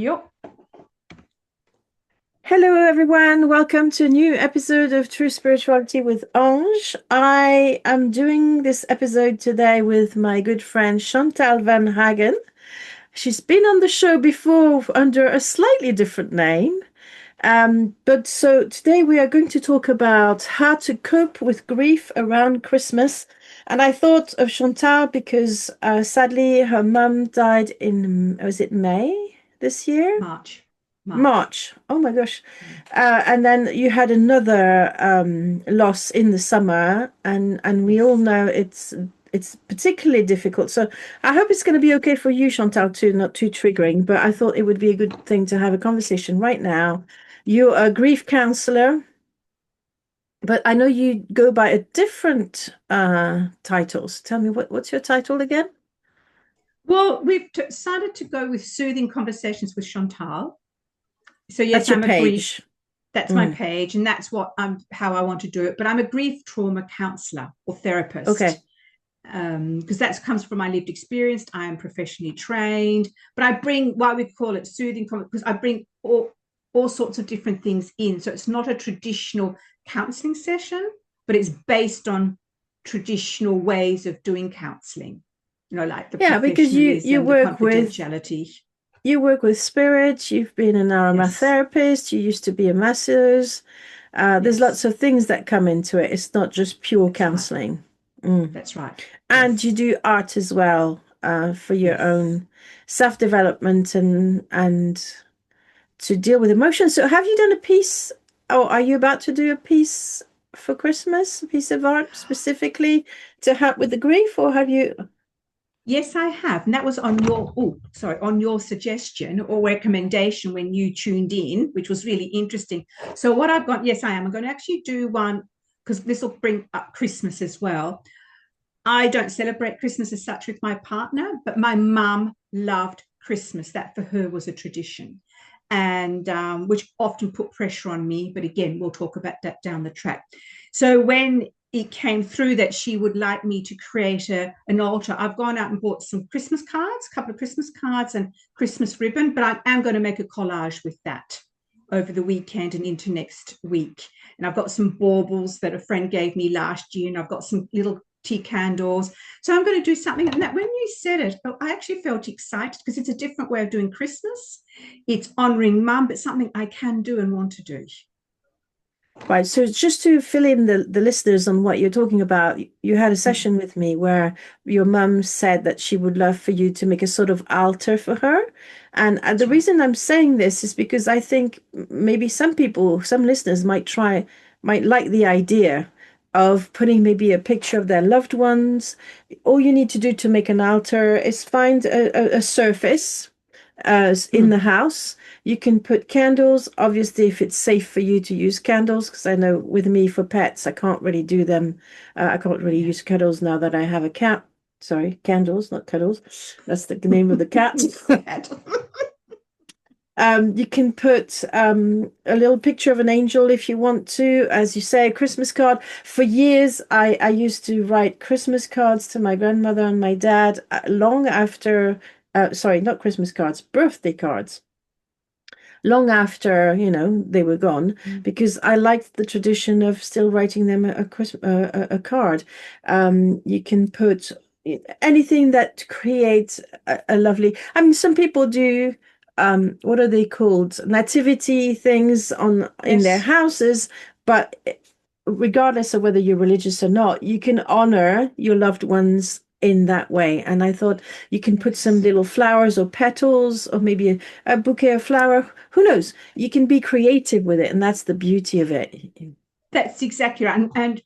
Yep. Hello, everyone. Welcome to a new episode of True Spirituality with Ange. I am doing this episode today with my good friend Chantal Vanderhagen. She's been on the show before under a slightly different name. But so today we are going to talk about how to cope with grief around Christmas. And I thought of Chantal because sadly her mum died in, was it May this year? March. March. March. Oh my gosh. Mm. And then you had another loss in the summer, and we all Yes. know it's particularly difficult. So I hope it's going to be okay for you, Chantal, too, not too triggering. But I thought it would be a good thing to have a conversation right now. You're a grief counselor, but I know you go by a different titles. Tell me what's your title again? Well, we've decided to go with soothing conversations with Chantal. So That's yes, your I'm a grief. page. That's my Mm, page, and that's what I'm how I want to do it. But I'm a grief trauma counselor or therapist okay. because that comes from my lived experience. I am professionally trained, but I bring why we call it soothing because I bring all sorts of different things in. So it's not a traditional counseling session, but it's based on traditional ways of doing counseling. Like the Yeah, because you professionalism, the work with confidentiality. spirits, you've been an Yes, aromatherapist, you used to be a masseuse. There's lots yes, of things that come into it. It's not just pure that's right. counseling. Mm. That's right. And you Yes, do art as well, for your yes. own self-development and to deal with emotions. So have you done a piece, or are you about to do a piece for Christmas, a piece of art specifically to help with the grief, or have you? Yes, I have. And that was on on your suggestion or recommendation when you tuned in, which was really interesting. So what I've got, yes, I am. I'm going to actually do one because this will bring up Christmas as well. I don't celebrate Christmas as such with my partner, but my mum loved Christmas. That for her was a tradition, and which often put pressure on me. But again, we'll talk about that down the track. So when it came through that she would like me to create an altar, I've gone out and bought some Christmas cards, a couple of Christmas cards and Christmas ribbon, but I am going to make a collage with that over the weekend and into next week. And I've got some baubles that a friend gave me last year, and I've got some little tea candles. So I'm going to do something. And that when you said it, I actually felt excited because it's a different way of doing Christmas. It's honoring mum, but something I can do and want to do. Right. So just to fill in the listeners on what you're talking about, you had a Mm. session with me where your mum said that she would love for you to make a sort of altar for her. And the That's right. reason I'm saying this is because I think maybe some people, some listeners might like the idea of putting maybe a picture of their loved ones. All you need to do to make an altar is find a surface in the Mm. house. You can put candles, obviously, if it's safe for you to use candles, because I know with me for pets, I can't really do them. I can't really Yeah. use candles now that I have a cat. Sorry, candles, not cuddles. That's the name of the cat. You can put a little picture of an angel if you want to, as you say, a Christmas card. For years, I used to write Christmas cards to my grandmother and my dad long after, sorry, not Christmas cards, birthday cards long after, they were gone, Mm. because I liked the tradition of still writing them a card. You can put anything that creates a lovely. I mean, some people do. What are they called? Nativity things on in their Yes. houses, but regardless of whether you're religious or not, you can honor your loved ones in that way. And I thought you can put some Yes. little flowers or petals or maybe a bouquet of flower. Who knows? You can be creative with it, and that's the beauty of it. That's exactly right. And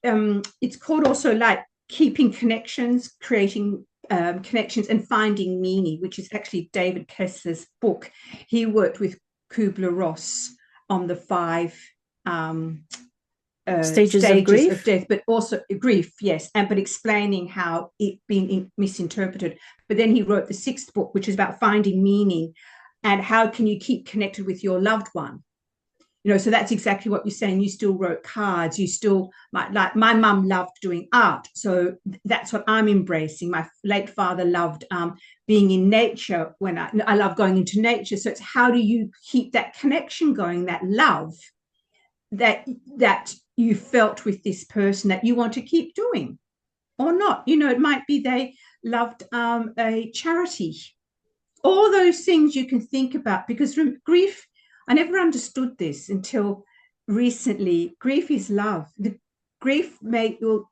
it's called also like keeping connections, creating connections and finding meaning, which is actually David Kessler's book. He worked with Kubler-Ross on the five um, Stages of stages of grief. death, but also grief, yes, and but explaining how it been misinterpreted. But then he wrote the sixth book, which is about finding meaning and how can you keep connected with your loved one So that's exactly what you're saying. You still wrote cards. You still, like my mum loved doing art. So that's what I'm embracing. My late father loved being in nature. When I love going into nature. So it's how do you keep that connection going, that love that you felt with this person that you want to keep doing or not. It might be they loved a charity. All those things you can think about, because grief, I never understood this until recently. Grief is love. The grief will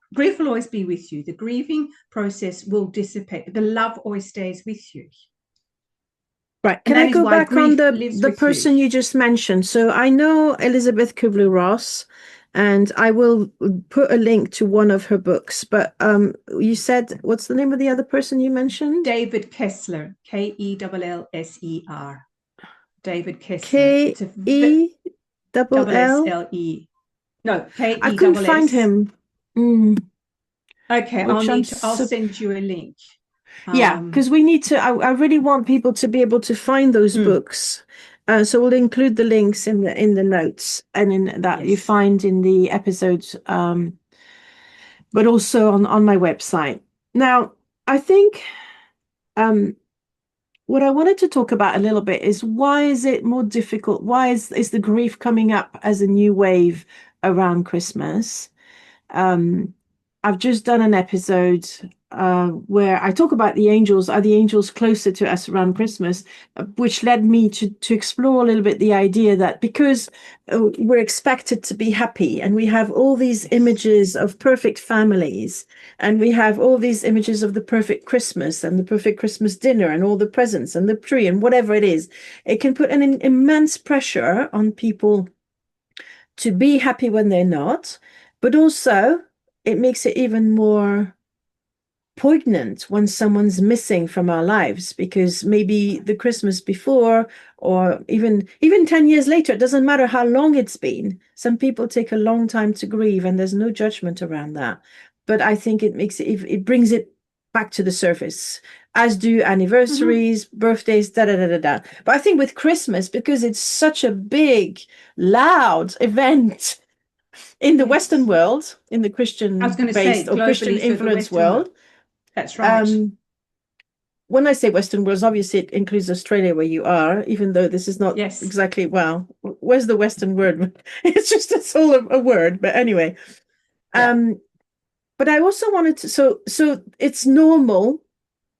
always be with you. The grieving process will dissipate, but the love always stays with you. Right. And Can I that is go why back on grief lives the with person you just mentioned? So I know Elizabeth Kubler-Ross, and I will put a link to one of her books. But you said, what's the name of the other person you mentioned? David Kessler, Kellser. David Kessler. K It's a E double double S L. L E. No, I couldn't find Kess. him. Mm, Okay, which I'll send you a link. Yeah, because we need to. I really want people to be able to find those books. So we'll include the links in the notes and in that you find in the episodes, but also on my website. Now, I think what I wanted to talk about a little bit is why is it more difficult? Why is the grief coming up as a new wave around Christmas? I've just done an episode where I talk about the angels. Are the angels closer to us around Christmas? Which led me to explore a little bit the idea that because we're expected to be happy and we have all these images of perfect families and we have all these images of the perfect Christmas and the perfect Christmas dinner and all the presents and the tree and whatever it is, it can put an immense pressure on people to be happy when they're not, but also it makes it even more poignant when someone's missing from our lives, because maybe the Christmas before or even 10 years later, it doesn't matter how long it's been. Some people take a long time to grieve and there's no judgment around that. But I think it brings it back to the surface, as do anniversaries, birthdays, da da da da da. But I think with Christmas, because it's such a big, loud event in the Western world, in the I was going to say Christian-based or Christian globally, so the influence Western world. world. That's right. When I say Western world, obviously it includes Australia where you are, even though this is not exactly, well, where's the Western word? It's all a word, but anyway. But I also wanted to, so it's normal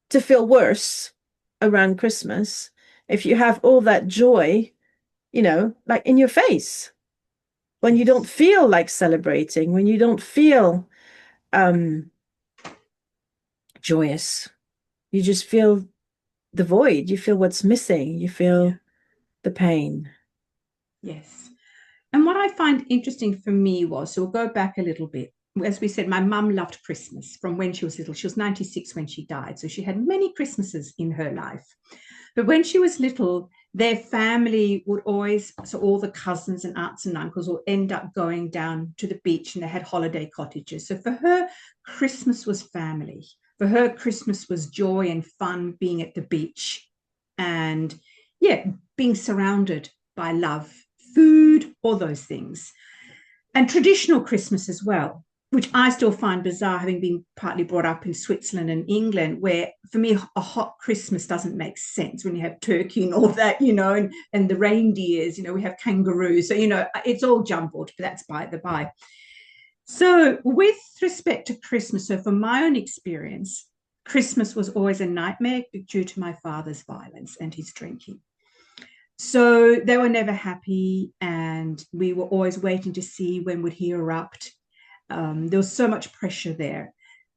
to feel worse around Christmas if you have all that joy, like in your face, when you don't feel like celebrating, when you don't feel joyous, you just feel the void, you feel what's missing, you feel the pain. Yes. And what I find interesting for me was, so we'll go back a little bit. As we said, my mum loved Christmas from when she was little. She was 96 when she died. So she had many Christmases in her life. But when she was little, their family would always, so all the cousins and aunts and uncles will end up going down to the beach, and they had holiday cottages. So for her, Christmas was family. For her, Christmas was joy and fun, being at the beach and, being surrounded by love, food, all those things. And traditional Christmas as well, which I still find bizarre, having been partly brought up in Switzerland and England, where for me a hot Christmas doesn't make sense when you have turkey and all that, and the reindeers, we have kangaroos. So, it's all jumbled, but that's by the by. So with respect to Christmas, so from my own experience, Christmas was always a nightmare due to my father's violence and his drinking. So they were never happy, and we were always waiting to see when would he erupt. There was so much pressure there.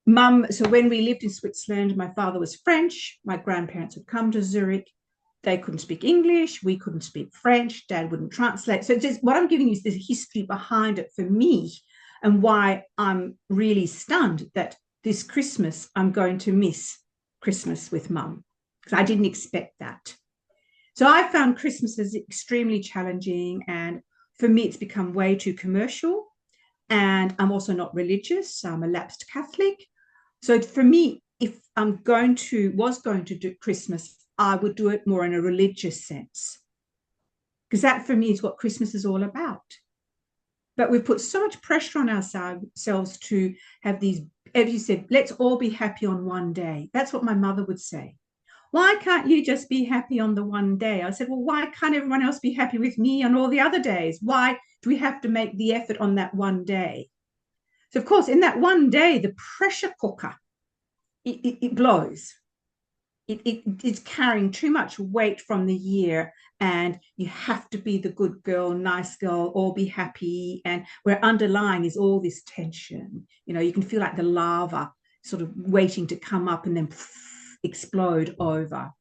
So when we lived in Switzerland, my father was French. My grandparents would come to Zurich. They couldn't speak English. We couldn't speak French. Dad wouldn't translate. So just what I'm giving you is the history behind it for me, and why I'm really stunned that this Christmas I'm going to miss Christmas with Mum, because I didn't expect that. So I found Christmas as extremely challenging, and for me it's become way too commercial, and I'm also not religious. I'm a lapsed Catholic. So for me, if was going to do Christmas, I would do it more in a religious sense. because that for me is what Christmas is all about. But we put so much pressure on ourselves to have these, as you said, let's all be happy on one day. That's what my mother would say. Why can't you just be happy on the one day? I said, well, why can't everyone else be happy with me on all the other days? Why do we have to make the effort on that one day? So, of course, in that one day, the pressure cooker, it blows. It's carrying too much weight from the year, and you have to be the good girl, nice girl, or be happy. And where underlying is all this tension. You can feel like the lava sort of waiting to come up and then explode over.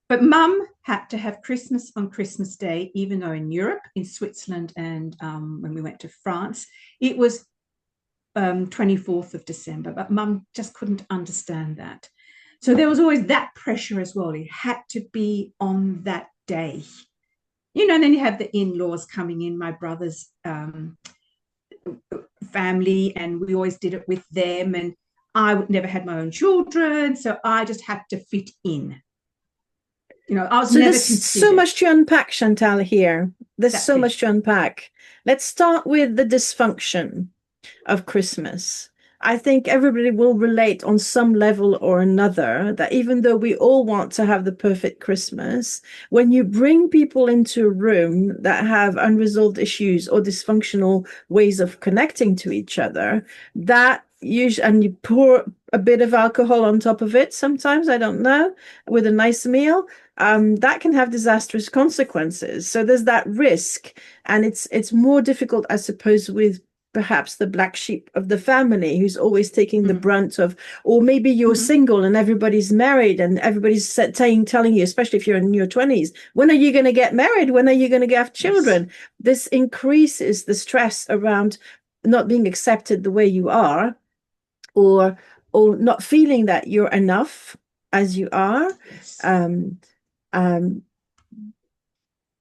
But Mum had to have Christmas on Christmas Day, even though in Europe, in Switzerland, and when we went to France, it was 24th of December. But Mum just couldn't understand that. So there was always that pressure as well. It had to be on that day. And then you have the in-laws coming in, my brother's family, and we always did it with them. And I never had my own children, so I just had to fit in. I was never there's considered. So much to unpack, Chantal, here. There's so much to unpack. Let's start with the dysfunction of Christmas. I think everybody will relate on some level or another that even though we all want to have the perfect Christmas, when you bring people into a room that have unresolved issues or dysfunctional ways of connecting to each other, that usually, and you pour a bit of alcohol on top of it sometimes, I don't know, with a nice meal, that can have disastrous consequences. So there's that risk, and it's more difficult, I suppose, with perhaps the black sheep of the family who's always taking the brunt of, or maybe you're single and everybody's married and everybody's telling you, especially if you're in your 20s, when are you going to get married? When are you going to have children? Yes. This increases the stress around not being accepted the way you are, or not feeling that you're enough as you are. Yes.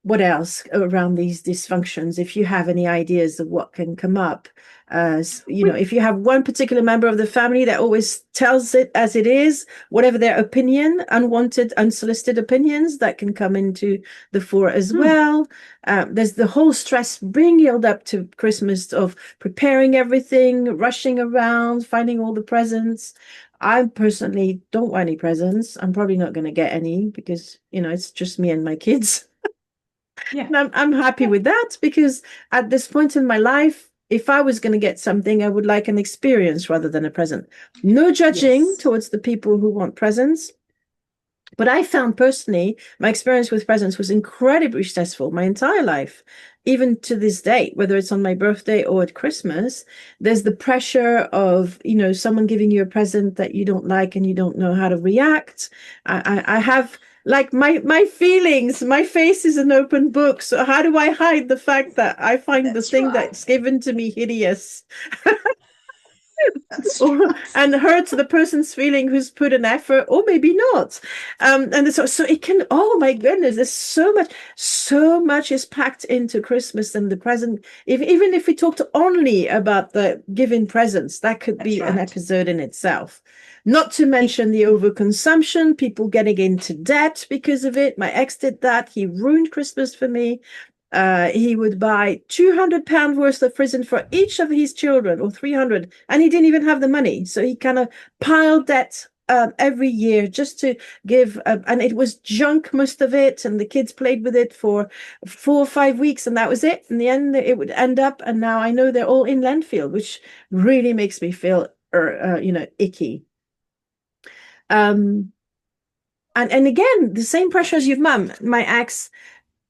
What else around these dysfunctions, if you have any ideas of what can come up? If you have one particular member of the family that always tells it as it is, whatever their opinion, unwanted, unsolicited opinions, that can come into the fore as well. There's the whole stress built up to Christmas of preparing everything, rushing around, finding all the presents. I personally don't want any presents. I'm probably not going to get any because, it's just me and my kids. Yeah. And I'm happy with that, because at this point in my life, if I was going to get something, I would like an experience rather than a present. No judging towards the people who want presents. But I found personally, my experience with presents was incredibly stressful my entire life. Even to this day, whether it's on my birthday or at Christmas, there's the pressure of, someone giving you a present that you don't like and you don't know how to react. I have... like my feelings, my face is an open book. So how do I hide the fact that I find the thing that's given to me hideous? And hurt the person's feeling who's put an effort, or maybe not. And so it can, oh my goodness, there's so much is packed into Christmas and the present. Even if we talked only about the giving presents, that could be an episode in itself. Not to mention the overconsumption, people getting into debt because of it. My ex did that. He ruined Christmas for me. He would buy £200 worth of present for each of his children, or 300, and he didn't even have the money. So he kind of piled debt every year just to give, and it was junk, most of it, and the kids played with it for 4 or 5 weeks, and that was it. In the end, it would end up, and now I know they're all in landfill, which really makes me feel, icky. And again, the same pressure as your mum, my ex.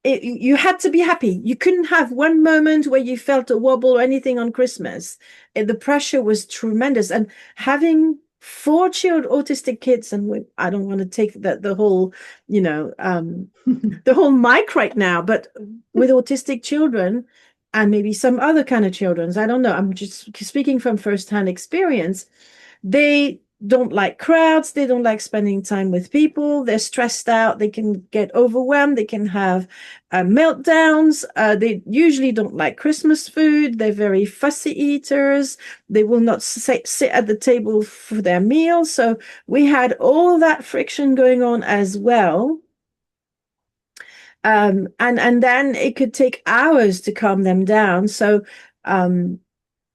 You had to be happy. You couldn't have one moment where you felt a wobble or anything on Christmas. The pressure was tremendous. And having 4 autistic kids, and I don't want to take the whole, the whole mic right now, but with autistic children and maybe some other kind of children, I don't know. I'm just speaking from firsthand experience. They don't like crowds. They don't like spending time with people. They're stressed out. They can get overwhelmed. They can have meltdowns. They usually don't like Christmas food. They're very fussy eaters. They will not sit at the table for their meals. So we had all that friction going on as well. And then it could take hours to calm them down. So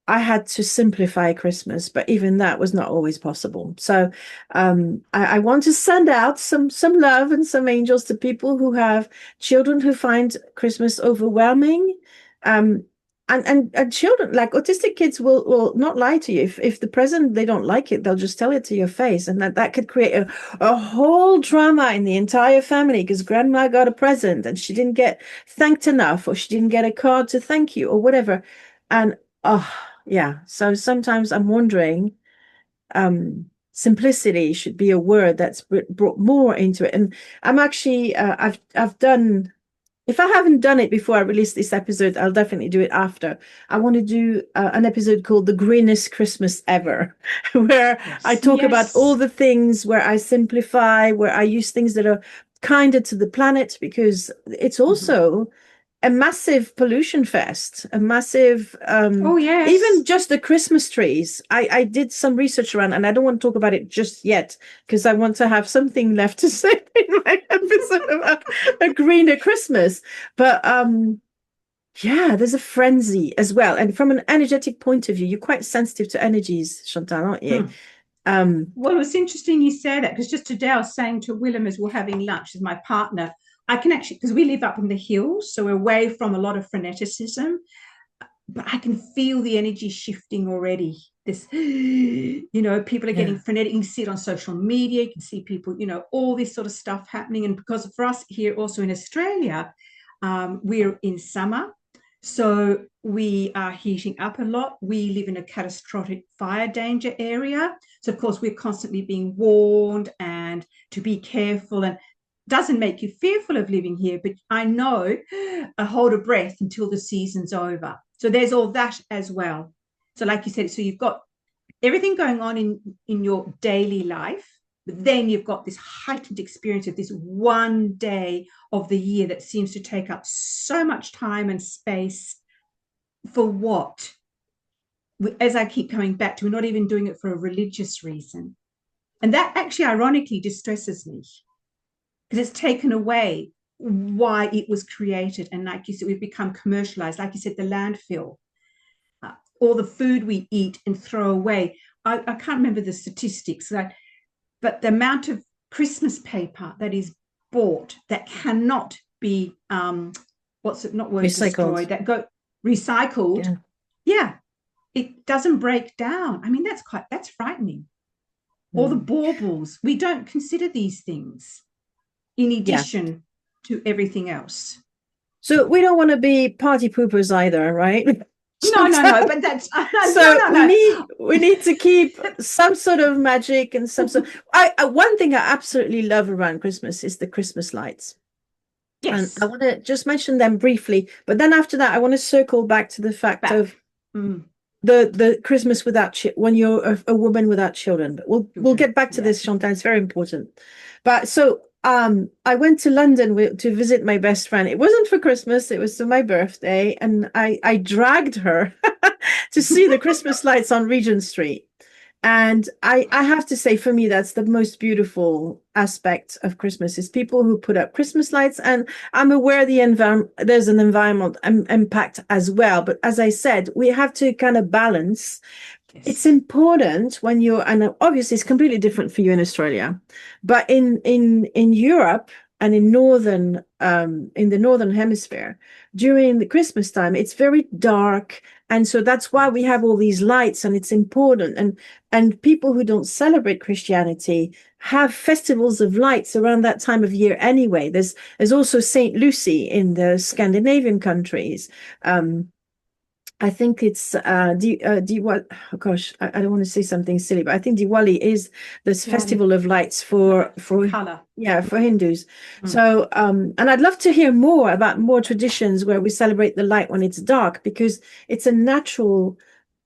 I had to simplify Christmas, but even that was not always possible. So I want to send out some love and some angels to people who have children who find Christmas overwhelming. And children, like autistic kids, will not lie to you. If the present they don't like it, they'll just tell it to your face, and that could create a whole drama in the entire family because grandma got a present and she didn't get thanked enough, or she didn't get a card to thank you, or whatever. And oh yeah, so sometimes I'm wondering, simplicity should be a word that's brought more into it. And I'm actually, I've done. If I haven't done it before I release this episode, I'll definitely do it after. I want to do an episode called The Greenest Christmas Ever, where I talk about all the things where I simplify, where I use things that are kinder to the planet, because it's also a massive pollution fest, a massive, even just the Christmas trees. I did some research around, and I don't want to talk about it just yet because I want to have something left to say in my episode about a greener Christmas. But yeah, there's a frenzy as well. And from an energetic point of view, you're quite sensitive to energies, Chantal, aren't you? Well, it's interesting you say that, because just today I was saying to Willem as we're having lunch with my partner, I can actually, because we live up in the hills, so we're away from a lot of freneticism, but I can feel the energy shifting already. This, people are getting frenetic. You can see it on social media. You can see people, all this sort of stuff happening. And because for us here also in Australia, we're in summer. So we are heating up a lot. We live in a catastrophic fire danger area. So, of course, we're constantly being warned and to be careful. And doesn't make you fearful of living here, but I know I hold a breath until the season's over. So there's all that as well. So like you said, so you've got everything going on in your daily life, but then you've got this heightened experience of this one day of the year that seems to take up so much time and space. For what? As I keep coming back to, we're not even doing it for a religious reason. And that actually ironically distresses me, because it's taken away why it was created. And like you said, we've become commercialized. Like you said, the landfill, all the food we eat and throw away. I can't remember the statistics, but the amount of Christmas paper that is bought that cannot be, destroyed, that go recycled. Yeah, it doesn't break down. I mean, that's frightening. All the baubles, we don't consider these things in addition to everything else. So we don't want to be party poopers either, right? No, but that's we need to keep some sort of magic and some sort. One thing I absolutely love around Christmas is the Christmas lights. Yes, and I want to just mention them briefly, but then after that, I want to circle back to the fact of the Christmas without when you're a woman without children. But we'll get back to this, Chantal. It's very important. But so I went to London to visit my best friend. It wasn't for Christmas, it was for my birthday, and I dragged her to see the Christmas lights on Regent Street. And I have to say, for me, that's the most beautiful aspect of Christmas, is people who put up Christmas lights. And I'm aware there's an environmental impact as well. But as I said, we have to kind of balance. It's important when and obviously it's completely different for you in Australia, but in Europe and in the northern hemisphere during the Christmas time, it's very dark, and so that's why we have all these lights, and it's important. And people who don't celebrate Christianity have festivals of lights around that time of year anyway. There's also Saint Lucy in the Scandinavian countries. I think it's Diwali. Oh gosh, I don't want to say something silly, but I think Diwali is this festival of lights for color. Yeah, for Hindus. So and I'd love to hear more traditions where we celebrate the light when it's dark, because it's a natural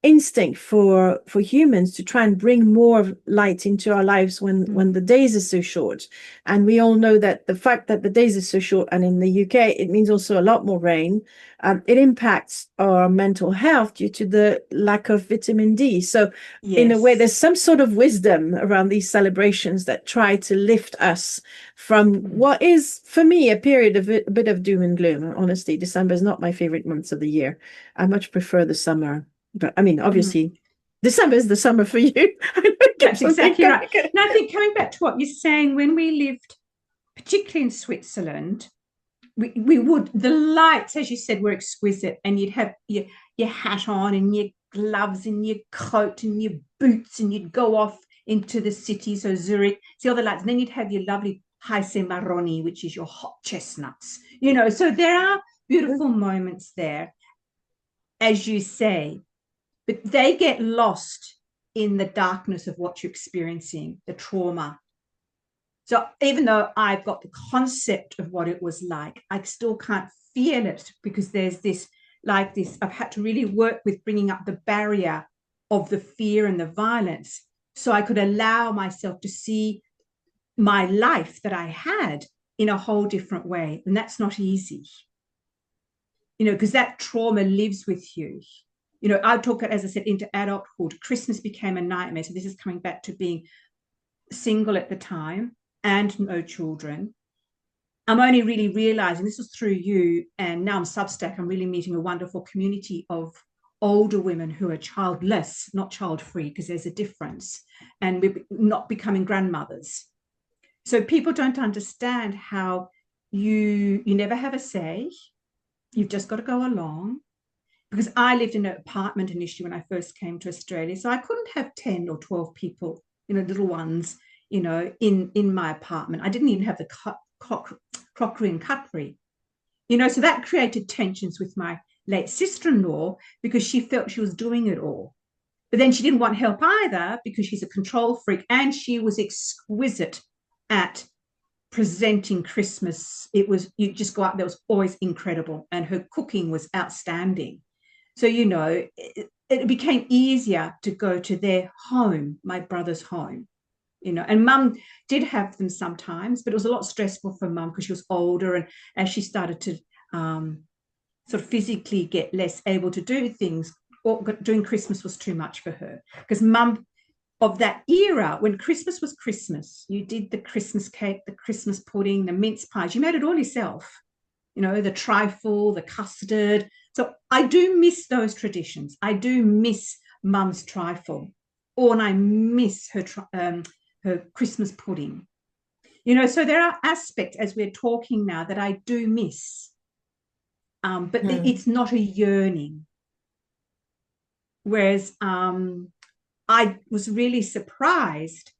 instinct for humans to try and bring more light into our lives when the days are so short. And we all know that the fact that the days are so short, and in the UK it means also a lot more rain, it impacts our mental health due to the lack of vitamin D. So in a way, there's some sort of wisdom around these celebrations that try to lift us from what is, for me, a period of a bit of doom and gloom. Honestly, December is not my favorite month of the year. I much prefer the summer. But I mean, obviously, December is the summer for you. That's exactly right. And I think coming back to what you're saying, when we lived, particularly in Switzerland, we would, the lights, as you said, were exquisite, and you'd have your hat on and your gloves and your coat and your boots, and you'd go off into the city, so Zurich, see all the lights, and then you'd have your lovely Heisse Maroni, which is your hot chestnuts, so there are beautiful moments there, as you say, but they get lost in the darkness of what you're experiencing, the trauma. So even though I've got the concept of what it was like, I still can't feel it, because there's this, I've had to really work with bringing up the barrier of the fear and the violence, so I could allow myself to see my life that I had in a whole different way. And that's not easy, because that trauma lives with you. I took it, as I said, into adulthood. Christmas became a nightmare. So this is coming back to being single at the time and no children. I'm only really realizing, this was through you, and now I'm Substack, I'm really meeting a wonderful community of older women who are childless, not child-free, because there's a difference, and we're not becoming grandmothers. So people don't understand how you never have a say. You've just got to go along. Because I lived in an apartment initially when I first came to Australia, so I couldn't have 10 or 12 people, little ones, in my apartment. I didn't even have the crockery and cutlery, so that created tensions with my late sister-in-law, because she felt she was doing it all. But then she didn't want help either, because she's a control freak, and she was exquisite at presenting Christmas. It was, you just go out there, it was always incredible, and her cooking was outstanding. So, it became easier to go to their home, my brother's home, and mum did have them sometimes, but it was a lot stressful for mum because she was older. And as she started to sort of physically get less able to do things, doing Christmas was too much for her, because mum of that era, when Christmas was Christmas, you did the Christmas cake, the Christmas pudding, the mince pies, you made it all yourself, the trifle, the custard. So I do miss those traditions. I do miss mum's trifle, and I miss her Christmas pudding. So there are aspects, as we're talking now, that I do miss, but it's not a yearning. Whereas I was really surprised,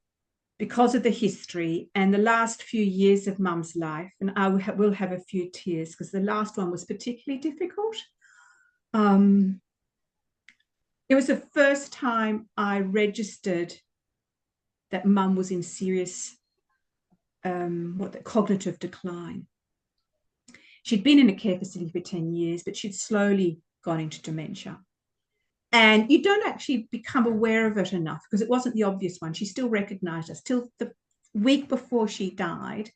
because of the history and the last few years of mum's life, and I will have a few tears, because the last one was particularly difficult. It was the first time I registered that mum was in serious cognitive decline. She'd been in a care facility for 10 years, but she'd slowly gone into dementia. And you don't actually become aware of it enough, because it wasn't the obvious one. She still recognized us. Till the week before she died,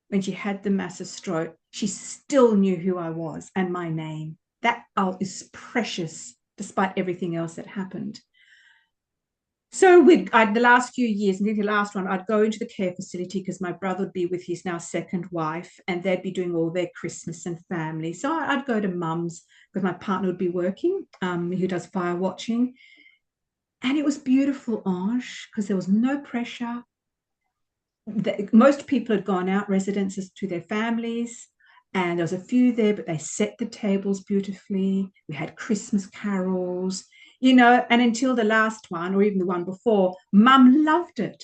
when she had the massive stroke, she still knew who I was and my name. That is precious, despite everything else that happened. So the last few years, and the last one, I'd go into the care facility, because my brother would be with his now second wife, and they'd be doing all their Christmas and family. So I'd go to mum's, because my partner would be working, who does fire watching. And it was beautiful, Ange, because there was no pressure. Most people had gone out residences to their families, and there was a few there, but they set the tables beautifully. We had Christmas carols, and until the last one, or even the one before, mum loved it,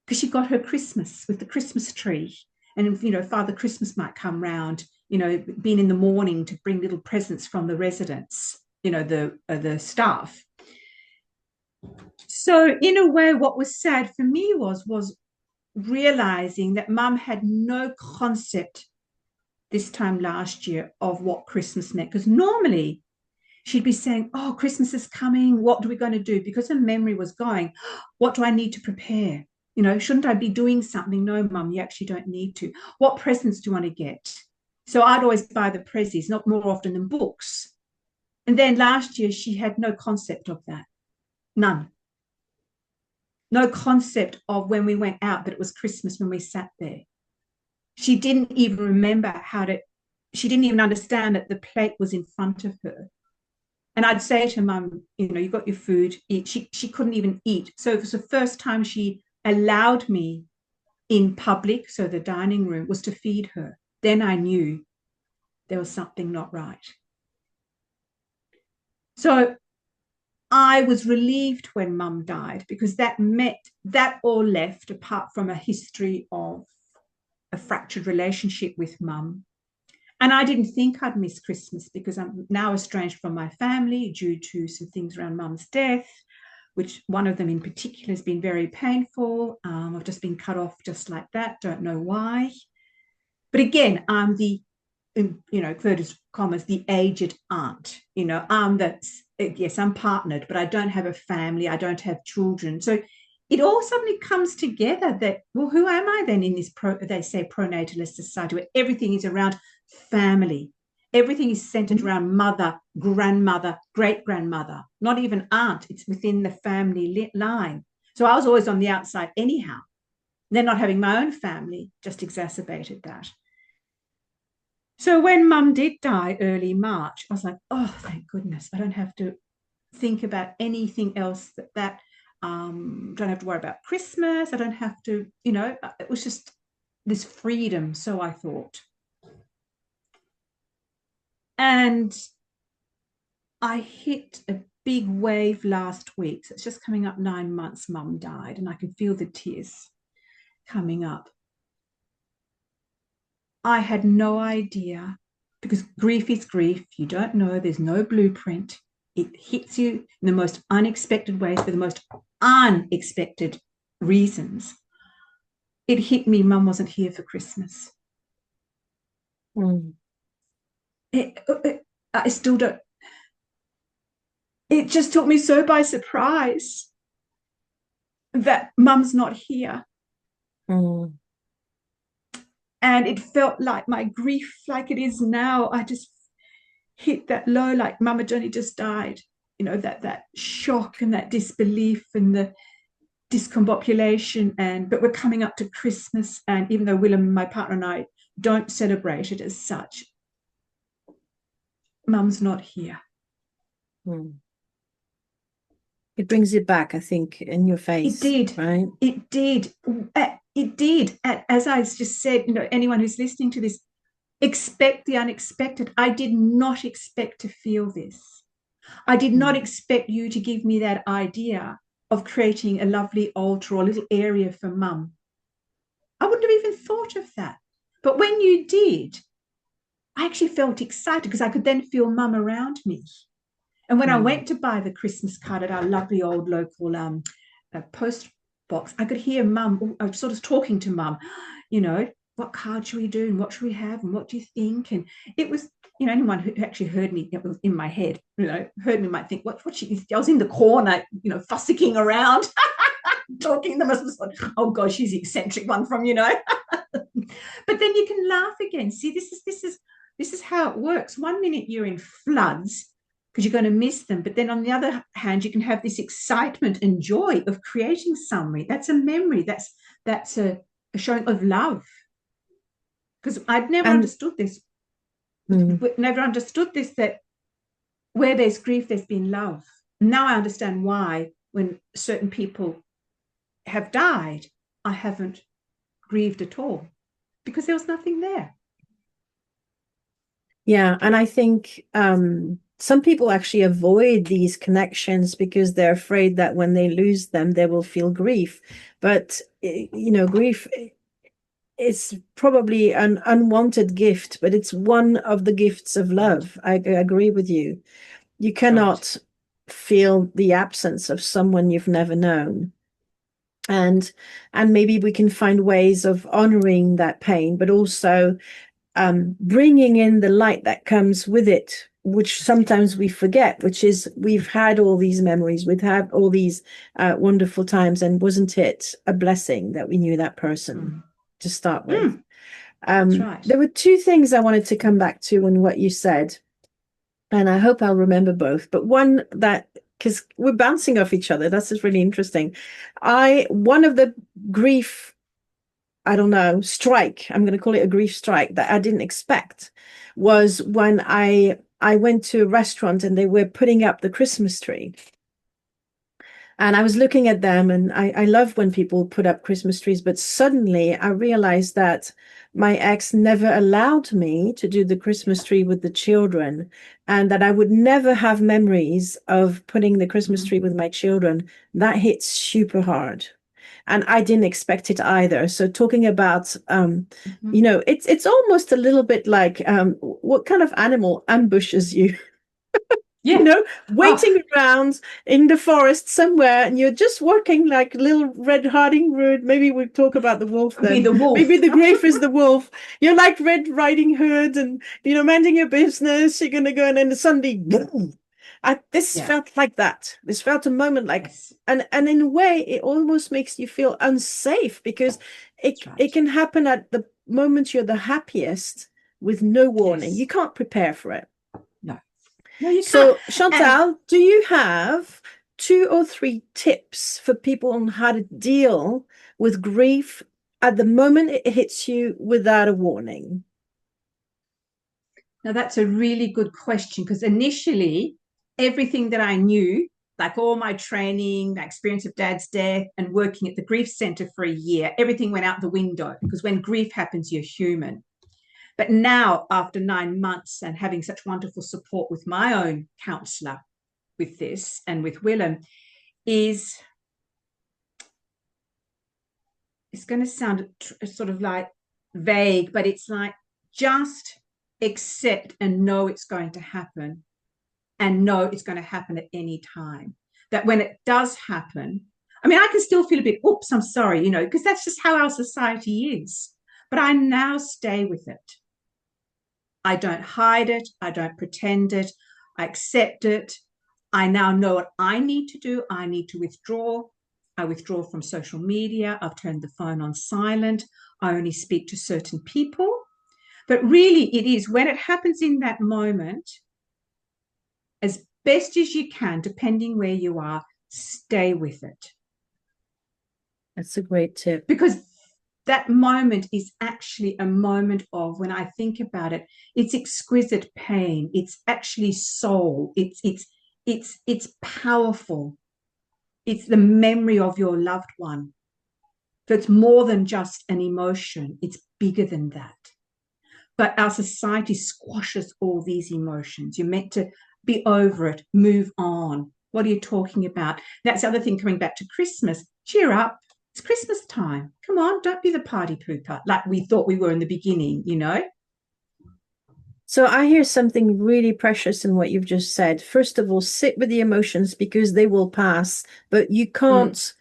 because she got her Christmas with the Christmas tree. And, Father Christmas might come round, being in the morning to bring little presents from the residents, the staff. So in a way, what was sad for me was realizing that mum had no concept this time last year of what Christmas meant, because normally she'd be saying, oh, Christmas is coming. What are we going to do? Because her memory was going, what do I need to prepare? Shouldn't I be doing something? No, Mum, you actually don't need to. What presents do you want to get? So I'd always buy the prezzies, not more often than books. And then last year, she had no concept of that. None. No concept of when we went out that it was Christmas when we sat there. She didn't even remember she didn't even understand that the plate was in front of her. And I'd say to Mum, you've got your food, eat. She couldn't even eat. So it was the first time she allowed me in public, so the dining room, was to feed her. Then I knew there was something not right. So I was relieved when Mum died, because that all left, apart from a history of a fractured relationship with Mum. And I didn't think I'd miss Christmas, because I'm now estranged from my family due to some things around Mum's death, which one of them in particular has been very painful. I've just been cut off just like that. Don't know why. But again, I'm the, inverted commas, the aged aunt. I'm partnered, but I don't have a family. I don't have children. So it all suddenly comes together that, well, who am I then in this, they say, pronatalist society, where everything is around family. Everything is centered around mother, grandmother, great-grandmother, not even aunt. It's within the family line. So I was always on the outside anyhow. Then not having my own family just exacerbated that. So when Mum did die early March, I was like, oh, thank goodness. I don't have to think about anything else don't have to worry about Christmas. I don't have to, it was just this freedom, so I thought. And I hit a big wave last week. So it's just coming up 9 months Mum died, and I can feel the tears coming up. I had no idea, because grief is grief. You don't know. There's no blueprint. It hits you in the most unexpected ways for the most unexpected reasons. It hit me, Mum wasn't here for Christmas. I still don't. It just took me so by surprise that Mum's not here. And it felt like my grief, like it is now, I just hit that low, like Mama Johnny just died. That shock and that disbelief and the discombobulation. But we're coming up to Christmas, and even though Willem, my partner, and I don't celebrate it as such, Mum's not here. It brings it back, I think, in your face. It did. Right? It did. It did. As I just said, anyone who's listening to this, expect the unexpected. I did not expect to feel this. I did not expect you to give me that idea of creating a lovely altar or a little area for Mum. I wouldn't have even thought of that. But when you did, I actually felt excited, because I could then feel Mum around me. And when I went to buy the Christmas card at our lovely old local post box, I could hear Mum. I was sort of talking to Mum, what card should we do, and what should we have, and what do you think? And it was, anyone who actually heard me, it was in my head, heard me might think, what she, I was in the corner, fussicking around, talking. They must have thought, oh God, she's the eccentric one from, But then you can laugh again. See, this is how it works. One minute you're in floods, because you're going to miss them. But then on the other hand, you can have this excitement and joy of creating something. That's a memory. That's a showing of love. Because I'd never understood this. Never understood this, that where there's grief, there's been love. Now I understand why when certain people have died, I haven't grieved at all, because there was nothing there. Yeah, and I think some people actually avoid these connections because they're afraid that when they lose them, they will feel grief. But, grief is probably an unwanted gift, but it's one of the gifts of love. I agree with you. You cannot feel the absence of someone you've never known. And maybe we can find ways of honoring that pain, but also bringing in the light that comes with it, which sometimes we forget, which is we've had all these memories, we've had all these wonderful times, and wasn't it a blessing that we knew that person to start with? That's right. There were two things I wanted to come back to in what you said, and I hope I'll remember both. But one that, because we're bouncing off each other, that's just really interesting. One of the grief, I don't know, strike, I'm going to call it a grief strike that I didn't expect, was when I went to a restaurant and they were putting up the Christmas tree. And I was looking at them, and I love when people put up Christmas trees, but suddenly I realized that my ex never allowed me to do the Christmas tree with the children, and that I would never have memories of putting the Christmas tree with my children. That hit super hard. And I didn't expect it either. So talking about, it's almost a little bit like what kind of animal ambushes you? Yeah. Waiting around in the forest somewhere, and you're just walking like little Red Riding Hood. Maybe we'll talk about the wolf then. The wolf. Maybe the grief is the wolf. You're like Red Riding Hood, and minding your business. You're gonna go, and then suddenly, boom. This felt like that. This felt a moment like, and in a way, it almost makes you feel unsafe, because it can happen at the moment you're the happiest with no warning. You can't prepare for it. No, you can't. So, Chantal, do you have 2 or 3 tips for people on how to deal with grief at the moment it hits you without a warning? Now, that's a really good question, because initially, everything that I knew, like all my training, my experience of Dad's death, and working at the grief center for a year, everything went out the window, because when grief happens, you're human. But now, after 9 months and having such wonderful support with my own counselor with this and with Willem, it's going to sound sort of like vague, but it's like, just accept and know it's going to happen, and know it's going to happen at any time. That when it does happen, I mean, I can still feel a bit, oops, I'm sorry, because that's just how our society is. But I now stay with it. I don't hide it. I don't pretend it. I accept it. I now know what I need to do. I need to withdraw. I withdraw from social media. I've turned the phone on silent. I only speak to certain people. But really, it is when it happens in that moment, as best as you can, depending where you are, stay with it. That's a great tip. Because that moment is actually a moment of, when I think about it, it's exquisite pain. It's actually soul. It's powerful. It's the memory of your loved one. So it's more than just an emotion. It's bigger than that. But our society squashes all these emotions. You're meant to be over it, move on. What are you talking about? That's the other thing, coming back to Christmas. Cheer up. It's Christmas time. Come on, don't be the party pooper like we thought we were in the beginning, So I hear something really precious in what you've just said. First of all, sit with the emotions, because they will pass, but you can't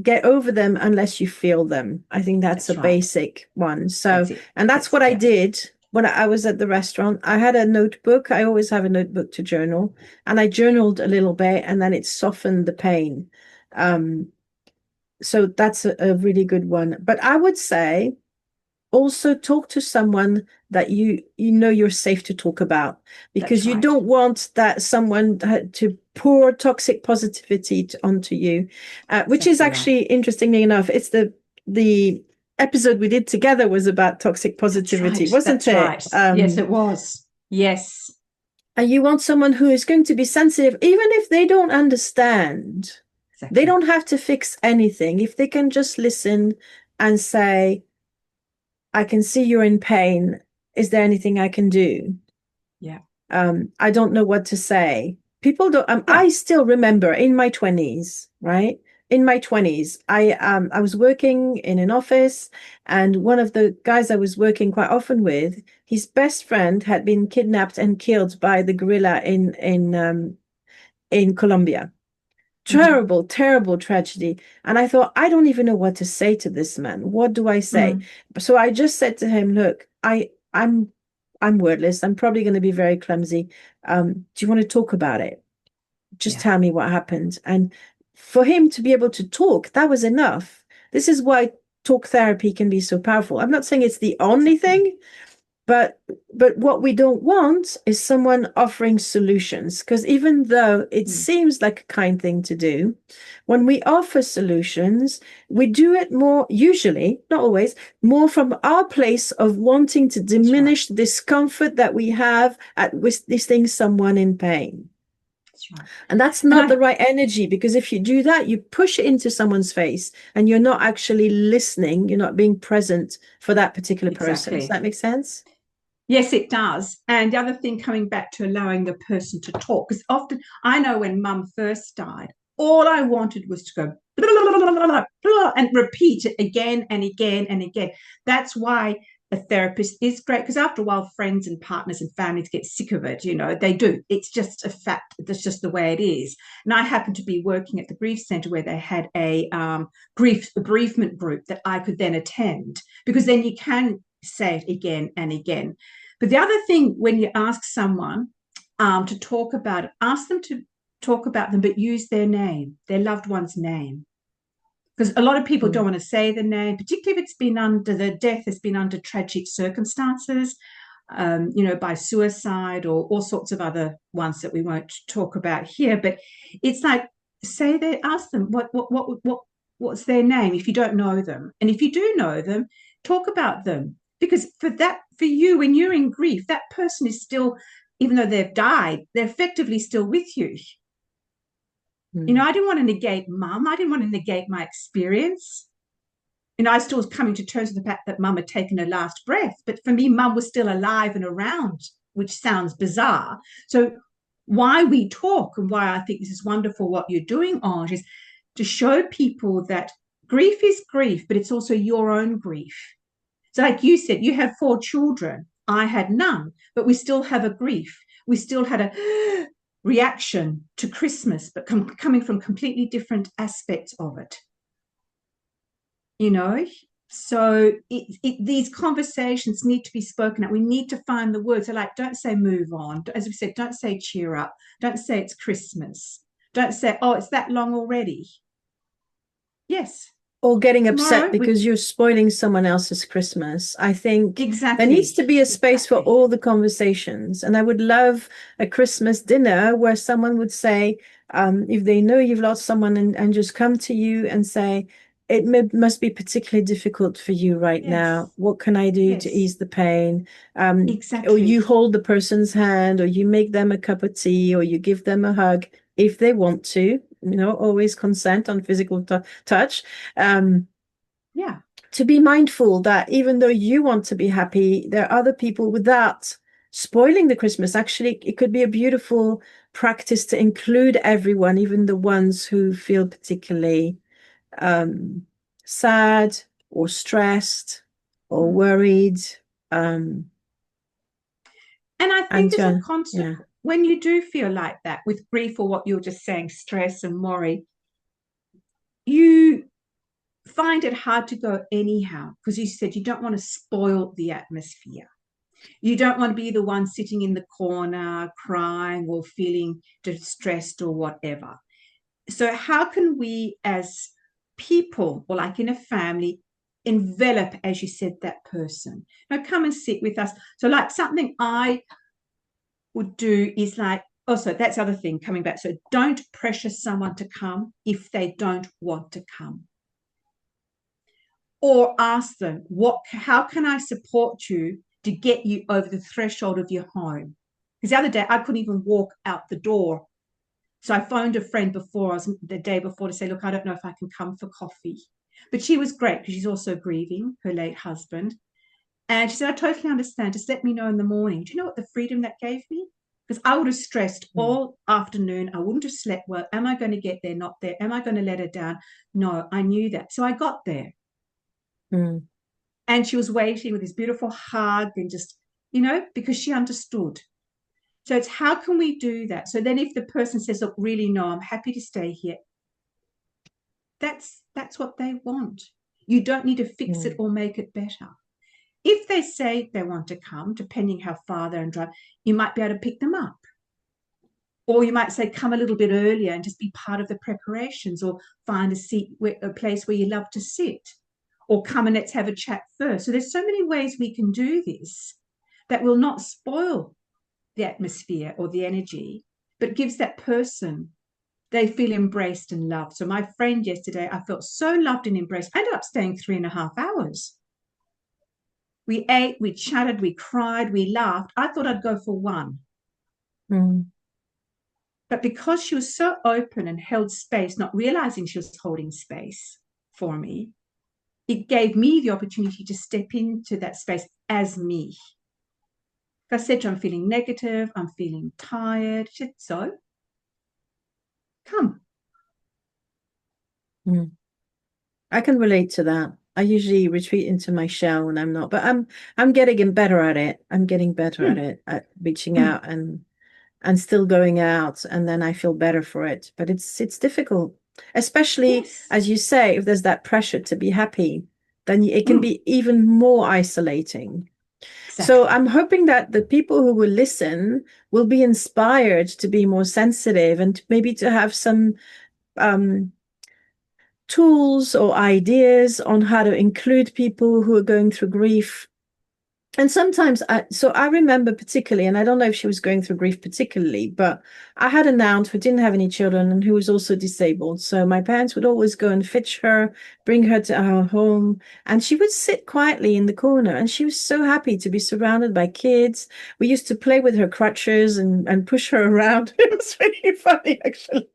get over them unless you feel them. I think that's a basic one. So, and that's what I did when I was at the restaurant. I had a notebook. I always have a notebook to journal, and I journaled a little bit, and then it softened the pain. So that's a really good one. But I would say also talk to someone that you're safe to talk about, because you don't want that someone to pour toxic positivity onto you, which is actually, interestingly enough, it's the episode we did together was about toxic positivity, wasn't it? Right. Yes, it was. Yes. And you want someone who is going to be sensitive, even if they don't understand. Exactly. They don't have to fix anything. If they can just listen and say, I can see you're in pain. Is there anything I can do? Yeah. I don't know what to say. People don't. I still remember in my 20s, right? In my 20s, I was working in an office, and one of the guys I was working quite often with, his best friend had been kidnapped and killed by the guerrilla in Colombia. Mhm. Terrible, terrible tragedy. And I thought, I don't even know what to say to this man. What do I say? Mm. So I just said to him, look, I'm wordless. I'm probably going to be very clumsy. Do you want to talk about it? Just Yeah. tell me what happened. And for him to be able to talk, that was enough. This is why talk therapy can be so powerful. I'm not saying it's the only Exactly. thing, but what we don't want is someone offering solutions, because even though it Mm. seems like a kind thing to do, when we offer solutions, we do it more, usually, not always, more from our place of wanting to That's right. diminish the discomfort that we have at witnessing someone in pain. That's right. And that's And not I the right energy, because if you do that, you push it into someone's face and you're not actually listening, you're not being present for that particular person. Does exactly. that make sense? Yes, it does. And the other thing, coming back to allowing the person to talk, because often I know when mum first died, all I wanted was to go blah, blah, blah, blah, blah, blah, and repeat it again and again and again. That's why a therapist is great, because after a while, friends and partners and families get sick of it. They do. It's just a fact. That's just the way it is. And I happened to be working at the grief center where they had a bereavement group that I could then attend, because then you can say it again and again. But the other thing, when you ask someone to talk about it, ask them to talk about them, but use their name, their loved one's name. Because a lot of people don't Mm. want to say the name, particularly if it's been under the death has been under tragic circumstances, by suicide or all sorts of other ones that we won't talk about here. But it's like, say they ask them what's their name if you don't know them, and if you do know them, talk about them, because for you, when you're in grief, that person is still, even though they've died, they're effectively still with you. Mm. I didn't want to negate mum. I didn't want to negate my experience. I still was coming to terms with the fact that mum had taken her last breath. But for me, mum was still alive and around, which sounds bizarre. So why we talk, and why I think this is wonderful what you're doing, Ange, is to show people that grief is grief, but it's also your own grief. So like you said, you have 4 children. I had none, but we still have a grief. We still had a reaction to Christmas, but coming from completely different aspects of it, you know so these conversations need to be spoken at. We need to find the words. So like, don't say move on, as we said, don't say cheer up, don't say it's Christmas, don't say, oh, it's that long already. Yes, Or getting upset tomorrow we because you're spoiling someone else's Christmas. I think there needs exactly, to be a space for exactly. all the conversations. And I would love a Christmas dinner where someone would say, if they know you've lost someone, and just come to you and say, must be particularly difficult for you right now. Yes, What can I do to yes, ease the pain? Or exactly. you hold the person's hand, or you make them a cup of tea, or you give them a hug if they want to, always consent on physical touch. um, Yeah, to be mindful that even though you want to be happy, there are other people without spoiling the Christmas. Actually, it could be a beautiful practice to include everyone, even the ones who feel particularly um, sad or stressed or mm. worried. Um, And I think and there's a yeah. consequence when you do feel like that with grief, or what you're just saying, stress and worry. You find it hard to go anyhow, because you said you don't want to spoil the atmosphere. You don't want to be the one sitting in the corner crying or feeling distressed or whatever. So, how can we as people, or like in a family, envelop, as you said, that person? Now, come and sit with us. So, like, something I would do is like, also, that's the other thing coming back. So, don't pressure someone to come if they don't want to come, or ask them, how can I support you to get you over the threshold of your home? Because the other day I couldn't even walk out the door, so I phoned a friend the day before, to say, look, I don't know if I can come for coffee. But she was great, because she's also grieving her late husband. And she said, I totally understand, just let me know in the morning. Do you know what the freedom that gave me? Because I would have stressed Mm. all afternoon. I wouldn't have slept well. Am I going to get there? Not there. Am I going to let her down? No, I knew that. So I got there. Mm. And she was waiting with this beautiful hug, and just, because she understood. So it's, how can we do that? So then if the person says, look, really, no, I'm happy to stay here, that's what they want. You don't need to fix it or make it better. If they say they want to come, depending how far they're in drive, you might be able to pick them up. Or you might say, come a little bit earlier and just be part of the preparations, or find a place where you love to sit, or come and let's have a chat first. So there's so many ways we can do this that will not spoil the atmosphere or the energy, but gives that person, they feel embraced and loved. So my friend yesterday, I felt so loved and embraced. I ended up staying 3.5 hours. We ate, we chatted, we cried, we laughed. I thought I'd go for one. But because she was so open and held space, not realizing she was holding space for me, it gave me the opportunity to step into that space as me. If I said to her, I'm feeling negative, I'm feeling tired, she said, so come. I can relate to that. I usually retreat into my shell when I'm not, but I'm getting better at it. I'm getting better at it, at reaching out and still going out, and then I feel better for it. But it's difficult, especially as you say, if there's that pressure to be happy, then it can be even more isolating. Exactly. So I'm hoping that the people who will listen will be inspired to be more sensitive, and maybe to have some tools or ideas on how to include people who are going through grief. And sometimes I remember particularly, and I don't know if she was going through grief particularly, but I had an aunt who didn't have any children and who was also disabled. So my parents would always go and fetch her, bring her to our home, and she would sit quietly in the corner. And she was so happy to be surrounded by kids. We used to play with her crutches and push her around. It was really funny, actually.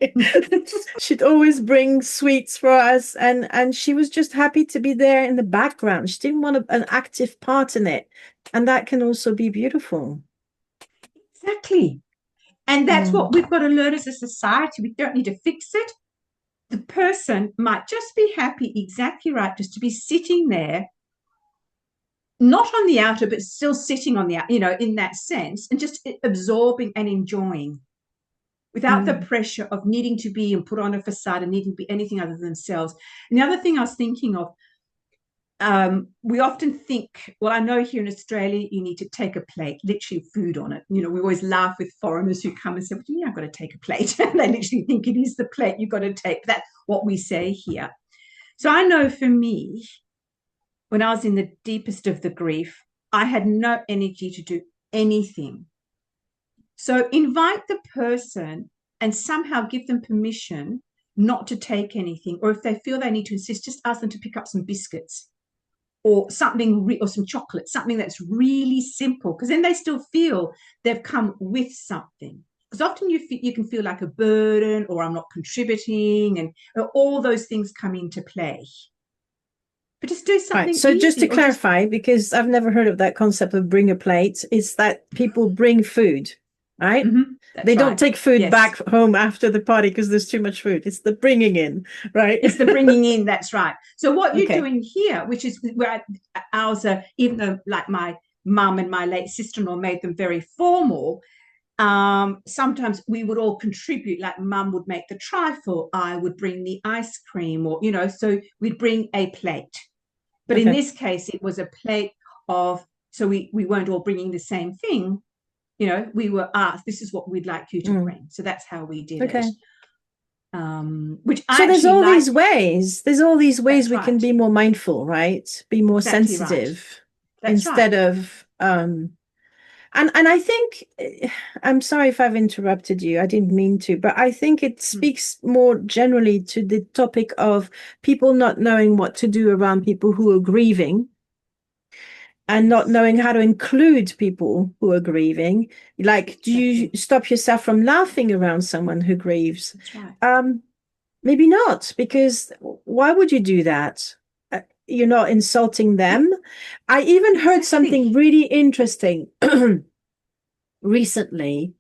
She'd always bring sweets for us, and she was just happy to be there in the background. She didn't want an active part in it. And that can also be beautiful. Exactly. And that's what we've got to learn as a society. We don't need to fix it. The person might just be happy, exactly right, just to be sitting there, not on the outer, but still sitting on the, in that sense, and just absorbing and enjoying without the pressure of needing to be and put on a facade and needing to be anything other than themselves. And the other thing I was thinking of, we often think, well, I know here in Australia, you need to take a plate, literally food on it. We always laugh with foreigners who come and say, well, yeah, I've got to take a plate. They literally think it is the plate you've got to take. That's what we say here. So I know for me, when I was in the deepest of the grief, I had no energy to do anything. So invite the person and somehow give them permission not to take anything. Or if they feel they need to insist, just ask them to pick up some biscuits or something, or some chocolate, something that's really simple, because then they still feel they've come with something. Because often you can feel like a burden, or I'm not contributing, and all those things come into play. But just do something. Right. So easy, just to clarify, because I've never heard of that concept of bring a plate, it's that people bring food, right? They don't take food back home after the party because there's too much food. It's the bringing in, right? It's the bringing in. That's right. So what you're doing here, which is where ours are, even though like my mum and my late sister-in-law made them very formal, sometimes we would all contribute. Like mum would make the trifle, I would bring the ice cream, or so we'd bring a plate. But in this case, it was a plate of, so we weren't all bringing the same thing. We were asked, this is what we'd like you to bring. So that's how we did it. Which so there's all these ways. There's all these ways we can be more mindful, right? Be more sensitive instead of and I think, I'm sorry if I've interrupted you. I didn't mean to, but I think it speaks more generally to the topic of people not knowing what to do around people who are grieving. And not knowing how to include people who are grieving. Like, do you stop yourself from laughing around someone who grieves? That's right. Maybe not, because why would you do that? You're not insulting them. I even heard something really interesting recently.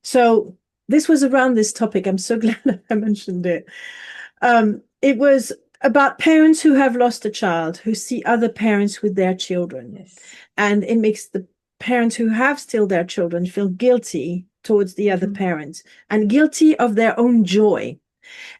So this was around this topic. I'm so glad I mentioned it. It was about parents who have lost a child, who see other parents with their children. Yes. And it makes the parents who have still their children feel guilty towards the other parent, and guilty of their own joy.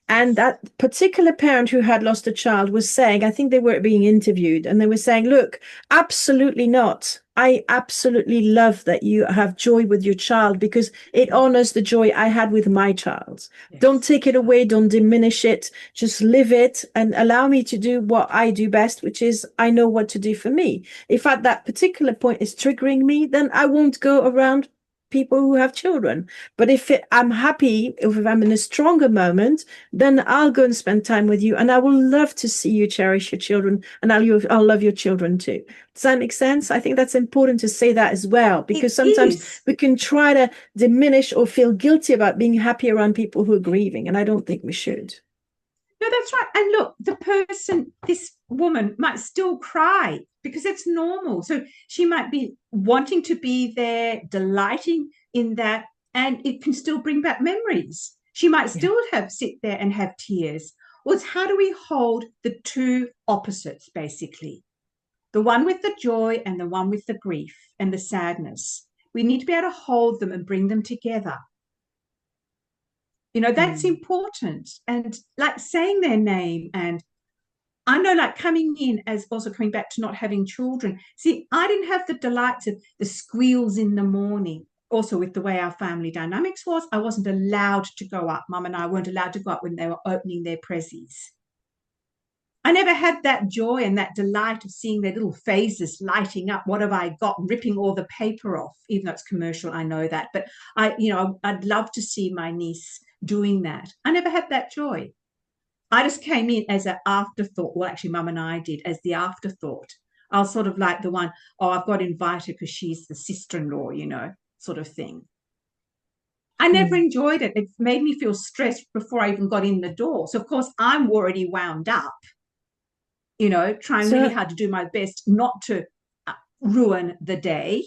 And that particular parent who had lost a child was saying, I think they were being interviewed, and they were saying, look, absolutely not. I absolutely love that you have joy with your child because it honors the joy I had with my child. Don't Yes, take it that's right. away. Don't diminish it. Just live it and allow me to do what I do best, which is I know what to do for me. If at that particular point it's triggering me, then I won't go around people who have children. But I'm happy, if I'm in a stronger moment, then I'll go and spend time with you. And I will love to see you cherish your children. And I'll love your children too. Does that make sense? I think that's important to say that as well, It because sometimes is. we can try to diminish or feel guilty about being happy around people who are grieving. And I don't think we should. No, that's right. And look, this woman might still cry because it's normal. So she might be wanting to be there, delighting in that, and it can still bring back memories. She might Yeah. still have sit there and have tears. Well, it's how do we hold the two opposites, basically? The one with the joy and the one with the grief and the sadness. We need to be able to hold them and bring them together. That's Mm. important. And like saying their name, and I know, like coming in as also coming back to not having children. See, I didn't have the delights of the squeals in the morning. Also, with the way our family dynamics was, I wasn't allowed to go up. Mum and I weren't allowed to go up when they were opening their prezzies. I never had that joy and that delight of seeing their little faces lighting up. What have I got? Ripping all the paper off, even though it's commercial, I know that. But I'd love to see my niece doing that. I never had that joy. I just came in as an afterthought. Well, actually, Mum and I did as the afterthought. I was sort of like the one, oh, I've got invited because she's the sister-in-law, sort of thing. I never Mm. enjoyed it. It made me feel stressed before I even got in the door. So, of course, I'm already wound up, trying really So hard to do my best not to ruin the day.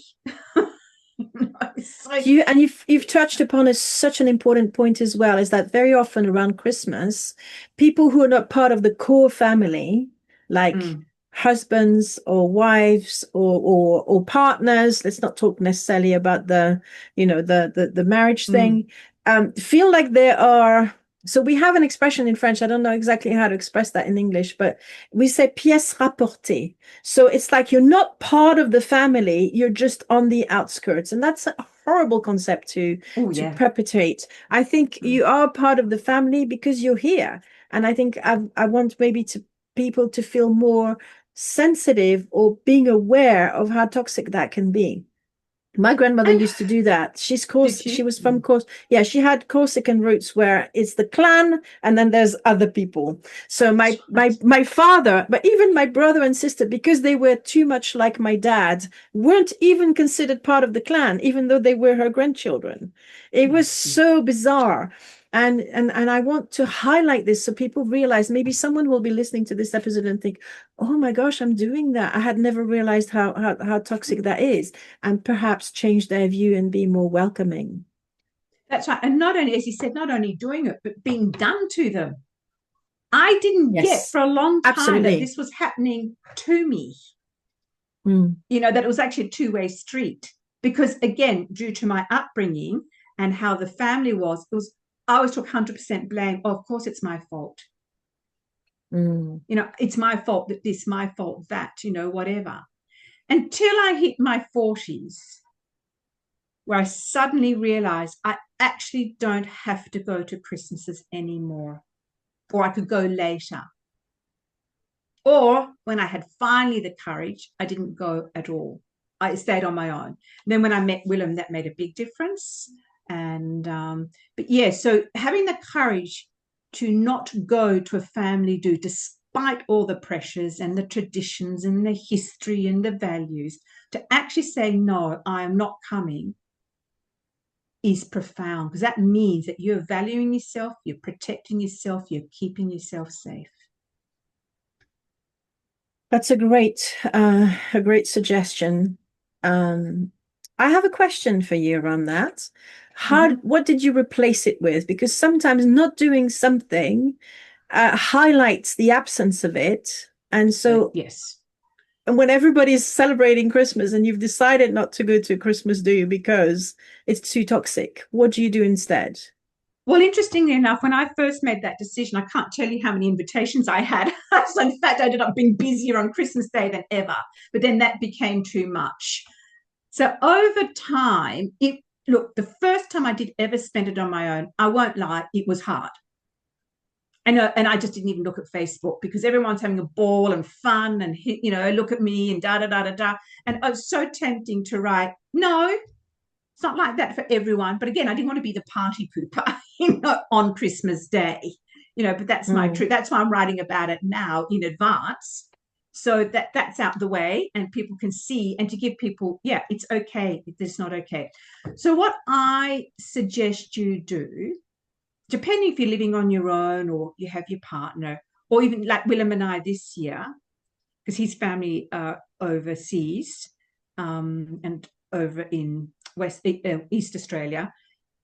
So, you've touched upon such an important point as well, is that very often around Christmas, people who are not part of the core family, like mm, husbands or wives or partners, let's not talk necessarily about the marriage mm, thing, feel like they are. So we have an expression in French. I don't know exactly how to express that in English, but we say pièce rapportée. So it's like you're not part of the family, you're just on the outskirts. And that's a horrible concept oh, to yeah. perpetrate. I think Mm. you are part of the family because you're here. And I think I want maybe to people to feel more sensitive or being aware of how toxic that can be. My grandmother And used to do that. did She she? was from course. Yeah, she had Corsican roots where it's the clan and then there's other people. So That's right. my father, but even my brother and sister, because they were too much like my dad, weren't even considered part of the clan, even though they were her grandchildren. It was Nasty. so bizarre. And I want to highlight this so people realize maybe someone will be listening to this episode and think, oh my gosh, I'm doing that. I had never realized how toxic that is, and perhaps change their view and be more welcoming. That's right. And not only, as you said, not only doing it, but being done to them. I didn't get Yes, for a long time that absolutely. this was happening to me, Mm, that it was actually a two-way street. Because again, due to my upbringing and how the family was, I always took 100% blame. Oh, of course, it's my fault. mm. It's my fault that this, my fault that, whatever. Until I hit my 40s, where I suddenly realized I actually don't have to go to Christmases anymore, or I could go later. Or when I had finally the courage, I didn't go at all. I stayed on my own. And then when I met Willem, that made a big difference. But yeah, so having the courage to not go to a family do, despite all the pressures and the traditions and the history and the values, to actually say, no, I am not coming, is profound, because that means that you're valuing yourself, you're protecting yourself, you're keeping yourself safe. That's a great suggestion. Um, I have a question for you around that. Mm-hmm. What did you replace it with? Because sometimes not doing something highlights the absence of it. And so Yes. and when everybody's celebrating Christmas and you've decided not to go to Christmas do because it's too toxic, what do you do instead? Well, interestingly enough, when I first made that decision, I can't tell you how many invitations I had. So in fact, I ended up being busier on Christmas Day than ever. But then that became too much. So over time, it look, the first time I did ever spend it on my own, I won't lie, it was hard. And I just didn't even look at Facebook because everyone's having a ball and fun and look at me and da da da da da. And it was so tempting to write, no, it's not like that for everyone. But again, I didn't want to be the party pooper, on Christmas Day. But that's my truth. That's why I'm writing about it now in advance, so that that's out the way and people can see, and to give people, yeah, it's okay, it's not okay. So what I suggest you do, depending if you're living on your own or you have your partner, or even like Willem and I this year, because his family are overseas, and over in East Australia,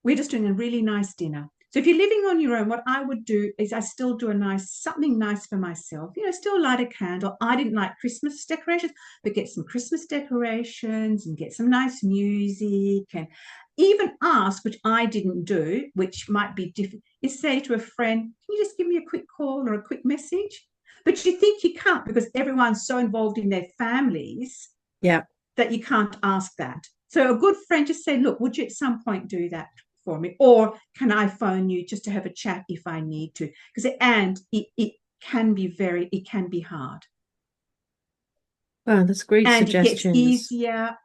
we're just doing a really nice dinner. So if you're living on your own, what I would do is I still do something nice for myself. Still light a candle. I didn't like Christmas decorations, but get some Christmas decorations and get some nice music, and even ask, which I didn't do, which might be different, is say to a friend, can you just give me a quick call or a quick message? But you think you can't because everyone's so involved in their families, Yeah. that you can't ask that. So a good friend, just say, look, would you at some point do that for me? Or can I phone you just to have a chat if I need to? Because it can be hard. Wow, that's great And it gets suggestions. easier.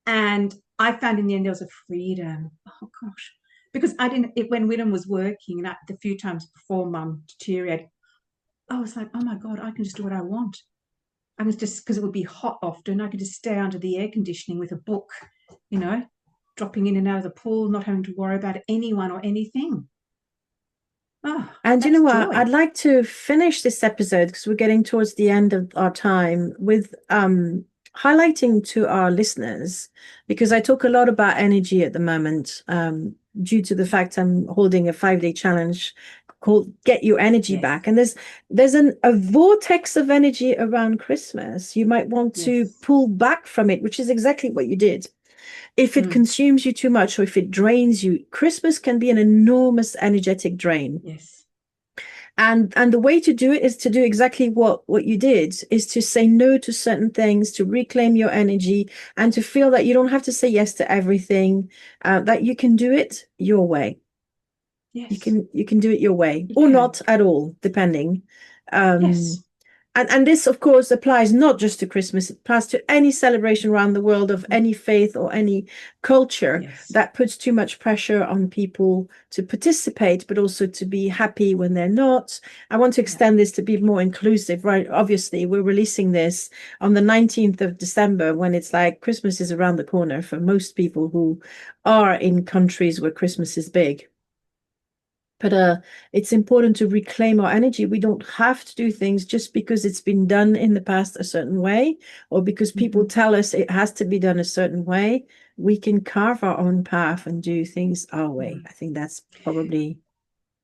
And I found in the end there was a freedom. Oh gosh. Because when William was working, and the few times before Mum deteriorated, I was like, oh my God, I can just do what I want. I was just, because it would be hot often, I could just stay under the air conditioning with a book, dropping in and out of the pool, not having to worry about anyone or anything. Oh, And you know that's what? joy. I'd like to finish this episode because we're getting towards the end of our time with highlighting to our listeners, because I talk a lot about energy at the moment, due to the fact I'm holding a 5-day challenge called Get Your Energy Yes. Back. And there's a vortex of energy around Christmas. You might want to Yes. pull back from it, which is exactly what you did. If it consumes you too much or if it drains you, Christmas can be an enormous energetic drain. Yes. And the way to do it is to do exactly what you did, is to say no to certain things, to reclaim your energy, and to feel that you don't have to say yes to everything, that you can do it your way. Yes. You can do it your way, You or can. not at all, depending. Um, Yes. and this, of course, applies not just to Christmas, it applies to any celebration around the world of any faith or any culture Yes. that puts too much pressure on people to participate, but also to be happy when they're not. I want to Yeah. extend this to be more inclusive, right? Obviously, we're releasing this on the 19th of December, when it's like Christmas is around the corner for most people who are in countries where Christmas is big. But it's important to reclaim our energy. We don't have to do things just because it's been done in the past a certain way, or because people tell us it has to be done a certain way. We can carve our own path and do things our way. I think that's probably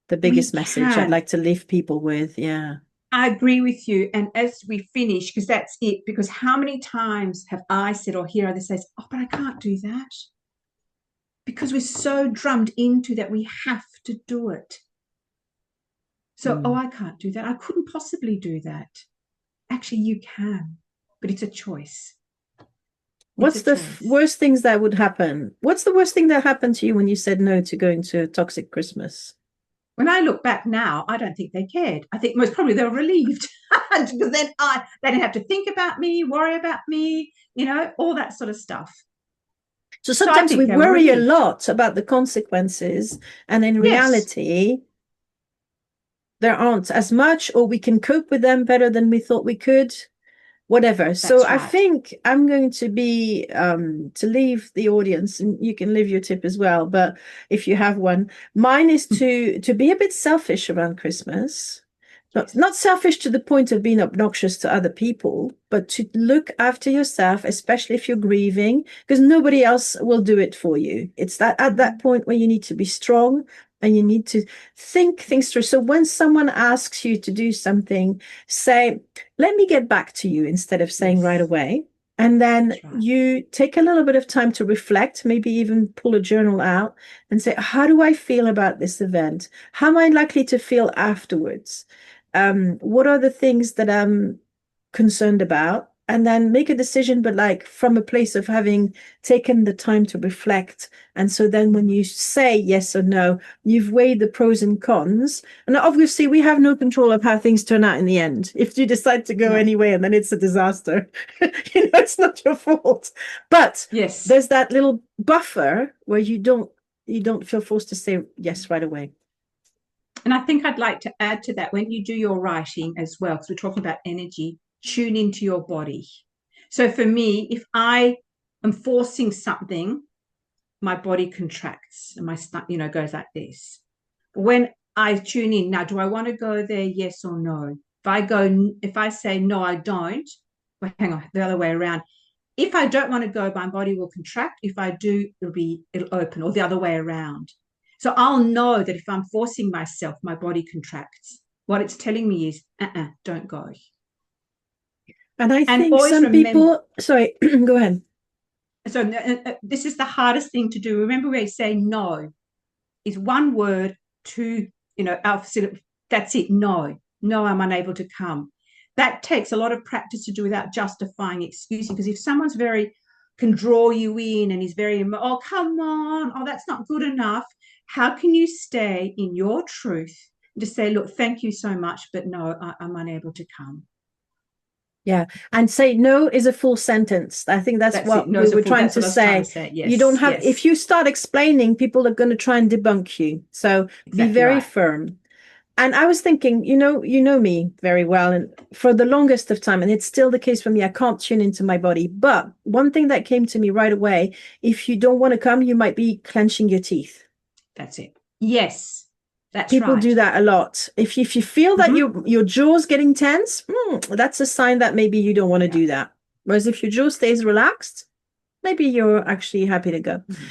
the We biggest message I'd can. like to leave people with. Yeah. I agree with you. And as we finish, because that's it, because how many times have I said or hear others say, oh, but I can't do that? Because we're so drummed into that we have to do it. So, oh, I can't do that. I couldn't possibly do that. Actually, you can, but it's a choice. It's What's a the choice. worst things that would happen? What's the worst thing that happened to you when you said no to going to a toxic Christmas? When I look back now, I don't think they cared. I think most probably they were relieved because then they didn't have to think about me, worry about me, all that sort of stuff. So So I sometimes we think they were worry a relieved. lot about the consequences, and in Yes, reality, there aren't as much, or we can cope with them better than we thought we could, whatever. So that's I right. think I'm going to be to leave the audience, and you can leave your tip as well, but if you have one, mine is to be a bit selfish around Christmas. Yes, Not selfish to the point of being obnoxious to other people, but to look after yourself, especially if you're grieving, because nobody else will do it for you. It's that at that point where you need to be strong and you need to think things through. So when someone asks you to do something, say, let me get back to you, instead of saying right yes, away. And then That's right. you take a little bit of time to reflect, maybe even pull a journal out and say, how do I feel about this event? How am I likely to feel afterwards? What are the things that I'm concerned about? And then make a decision, but like from a place of having taken the time to reflect. And so then when you say yes or no, you've weighed the pros and cons. And obviously, we have no control of how things turn out in the end. If you decide to go No. anyway and then it's a disaster, it's not your fault. But Yes. there's that little buffer where you don't feel forced to say yes right away. And I think I'd like to add to that when you do your writing as well, because we're talking about energy, tune into your body. So for me, if I am forcing something, my body contracts and my stomach, goes like this. When I tune in, now, do I want to go there? Yes or no? If I say no, I don't, well, hang on, the other way around. If I don't want to go, my body will contract. If I do, it'll open, or the other way around. So I'll know that if I'm forcing myself, my body contracts. What it's telling me is, don't go. And I And think always some remember, people, sorry, go ahead. so this is the hardest thing to do. Remember, we say no is one word to, our facility. That's it. No, no, I'm unable to come. That takes a lot of practice to do without justifying, excusing. Because if someone's can draw you in and is very, oh, come on, oh, that's not good enough. How can you stay in your truth and just say, look, thank you so much, but no, I'm unable to come. Yeah. And say no is a full sentence. I think that's That's it. what No, we were trying that's to what I was trying say. to say. You don't Yes, have, if yes, you start explaining, people are going to try and debunk you. So be exactly very right. firm. And I was thinking, you know me very well. And for the longest of time, and it's still the case for me, I can't tune into my body. But one thing that came to me right away, if you don't want to come, you might be clenching your teeth. That's it. Yes, that's People do right. that a lot. If you feel that Mm-hmm. your jaw's getting tense, that's a sign that maybe you don't want to Yeah. do that. Whereas if your jaw stays relaxed, maybe you're actually happy to go. Mm-hmm.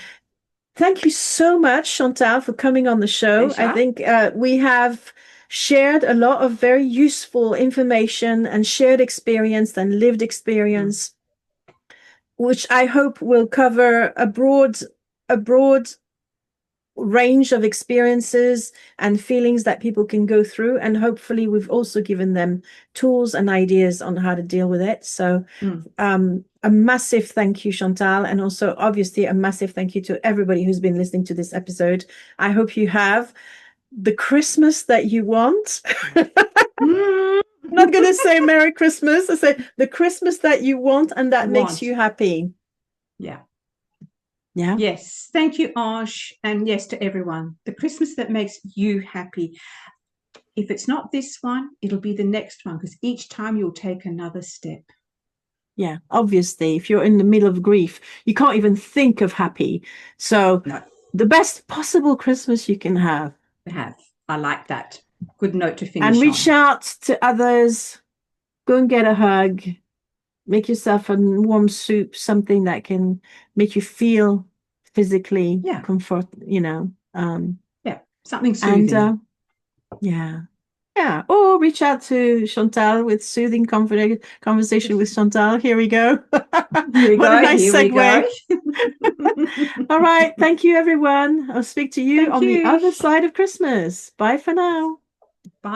Thank you so much, Chantal, for coming on the show. I Pleasure. think we have shared a lot of very useful information and shared experience and lived Mm. experience, which I hope will cover a broad range of experiences and feelings that people can go through. And hopefully we've also given them tools and ideas on how to deal with it. So Mm. a massive thank you, Chantal, and also obviously a massive thank you to everybody who's been listening to this episode. I hope you have the Christmas that you want. Mm. I'm not going to say Merry Christmas. I say the Christmas that you want and that makes Want. you happy. Yeah. Yeah. Yes. Thank you, Ange. And yes to everyone. The Christmas that makes you happy. If it's not this one, it'll be the next one because each time you'll take another step. Yeah, obviously, if you're in the middle of grief, you can't even think of happy. So, No, the best possible Christmas you can have. I like that. Good note to And finish reach on. out to others, go and get a hug, make yourself a warm soup, something that can make you feel physically Yeah. comfort. Yeah. Something And soothing. yeah. Yeah, or reach out to Chantal with soothing conversation with Chantal. Here we go. Here we What a go. nice Here we go. segue. All right. Thank you, everyone. I'll speak to you Thank on the you. other side of Christmas. Bye for now. Bye.